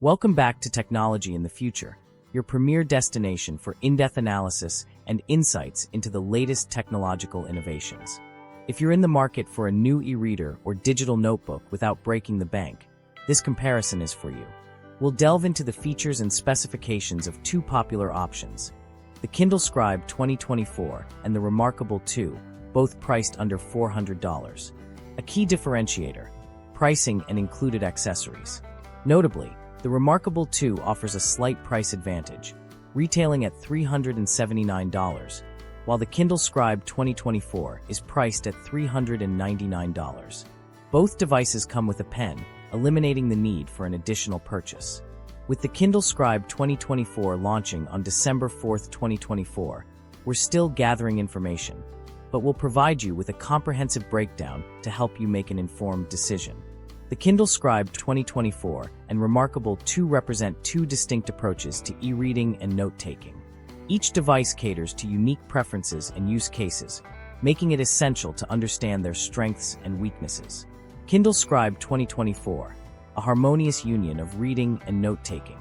Welcome back to Technology in the Future, your premier destination for in-depth analysis and insights into the latest technological innovations. If you're in the market for a new e-reader or digital notebook without breaking the bank, this comparison is for you. We'll delve into the features and specifications of two popular options, the Kindle Scribe 2024 and the Remarkable 2, both priced under $400. A key differentiator: pricing and included accessories. Notably, the Remarkable 2 offers a slight price advantage, retailing at $379, while the Kindle Scribe 2024 is priced at $399. Both devices come with a pen, eliminating the need for an additional purchase. With the Kindle Scribe 2024 launching on December 4, 2024, we're still gathering information, but we'll provide you with a comprehensive breakdown to help you make an informed decision. The Kindle Scribe 2024 and Remarkable 2 represent two distinct approaches to e-reading and note-taking. Each device caters to unique preferences and use cases, making it essential to understand their strengths and weaknesses. Kindle Scribe 2024, a harmonious union of reading and note-taking.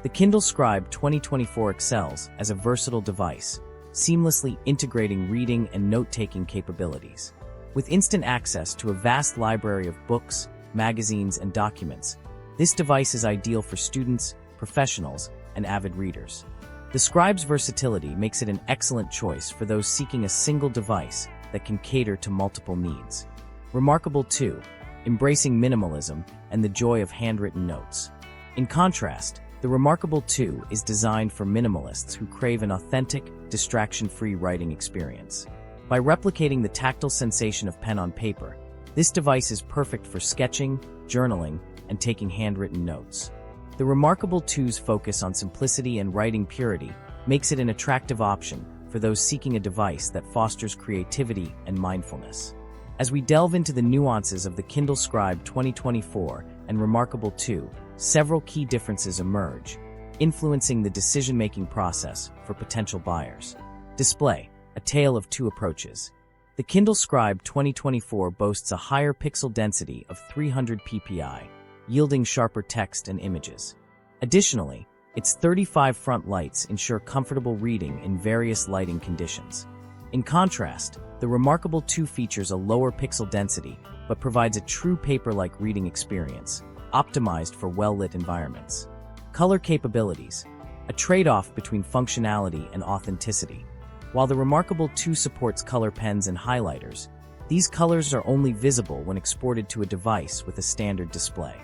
The Kindle Scribe 2024 excels as a versatile device, seamlessly integrating reading and note-taking capabilities. With instant access to a vast library of books, magazines, and documents, this device is ideal for students, professionals, and avid readers. The Scribe's versatility makes it an excellent choice for those seeking a single device that can cater to multiple needs. Remarkable 2, embracing minimalism and the joy of handwritten notes. In contrast, the Remarkable 2 is designed for minimalists who crave an authentic, distraction-free writing experience. By replicating the tactile sensation of pen on paper, this device is perfect for sketching, journaling, and taking handwritten notes. The Remarkable 2's focus on simplicity and writing purity makes it an attractive option for those seeking a device that fosters creativity and mindfulness. As we delve into the nuances of the Kindle Scribe 2024 and Remarkable 2, several key differences emerge, influencing the decision-making process for potential buyers. Display: a tale of two approaches. The Kindle Scribe 2024 boasts a higher pixel density of 300 ppi, yielding sharper text and images. Additionally, its 35 front lights ensure comfortable reading in various lighting conditions. In contrast, the Remarkable 2 features a lower pixel density but provides a true paper-like reading experience, optimized for well-lit environments. Color capabilities: a trade-off between functionality and authenticity. While the Remarkable 2 supports color pens and highlighters, these colors are only visible when exported to a device with a standard display.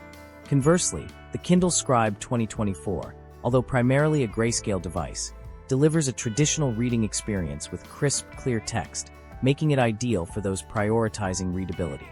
Conversely, the Kindle Scribe 2024, although primarily a grayscale device, delivers a traditional reading experience with crisp, clear text, making it ideal for those prioritizing readability.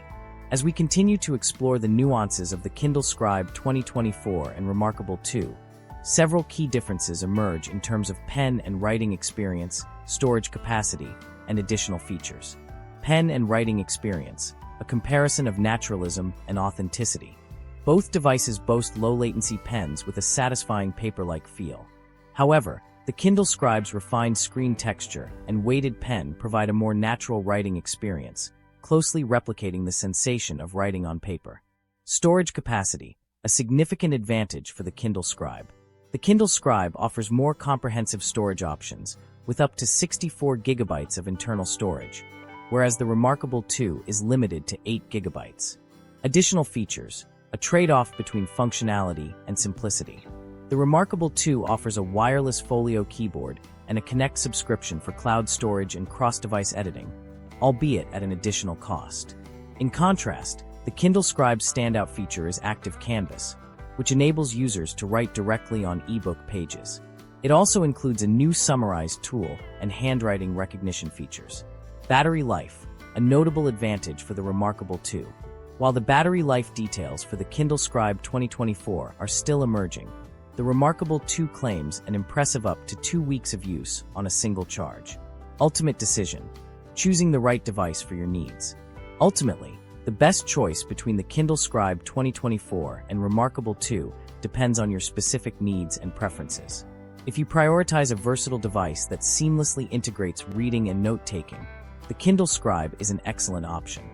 As we continue to explore the nuances of the Kindle Scribe 2024 and Remarkable 2, several key differences emerge in terms of pen and writing experience, storage capacity, and additional features. Pen and writing experience, a comparison of naturalism and authenticity. Both devices boast low-latency pens with a satisfying paper-like feel. However, the Kindle Scribe's refined screen texture and weighted pen provide a more natural writing experience, closely replicating the sensation of writing on paper. Storage capacity, a significant advantage for the Kindle Scribe. The Kindle Scribe offers more comprehensive storage options, with up to 64 gigabytes of internal storage, whereas the Remarkable 2 is limited to 8 gigabytes. Additional features: a trade-off between functionality and simplicity. The Remarkable 2 offers a wireless folio keyboard and a Connect subscription for cloud storage and cross-device editing, albeit at an additional cost. In contrast, the Kindle Scribe's standout feature is Active Canvas, which enables users to write directly on ebook pages. It also includes a new summarize tool and handwriting recognition features. Battery life, a notable advantage for the Remarkable 2. While the battery life details for the Kindle Scribe 2024 are still emerging, the Remarkable 2 claims an impressive up to 2 weeks of use on a single charge. Ultimate decision: choosing the right device for your needs. Ultimately, the best choice between the Kindle Scribe 2024 and Remarkable 2 depends on your specific needs and preferences. If you prioritize a versatile device that seamlessly integrates reading and note-taking, the Kindle Scribe is an excellent option.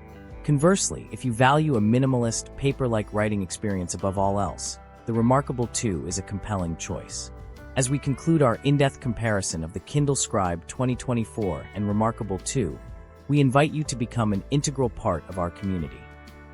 Conversely, if you value a minimalist, paper-like writing experience above all else, the the Remarkable 2 is a compelling choice. As we conclude our in-depth comparison of the Kindle Scribe 2024 and Remarkable 2, we invite you to become an integral part of our community.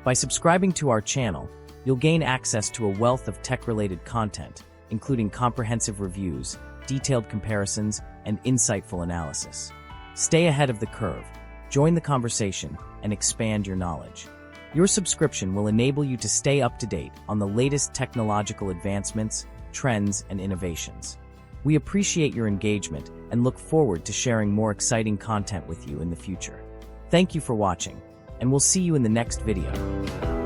By subscribing to our channel, you'll gain access to a wealth of tech-related content, including comprehensive reviews, detailed comparisons, and insightful analysis. Stay ahead of the curve, join the conversation, and expand your knowledge. Your subscription will enable you to stay up to date on the latest technological advancements, trends, and innovations. We appreciate your engagement and look forward to sharing more exciting content with you in the future. Thank you for watching, and we'll see you in the next video.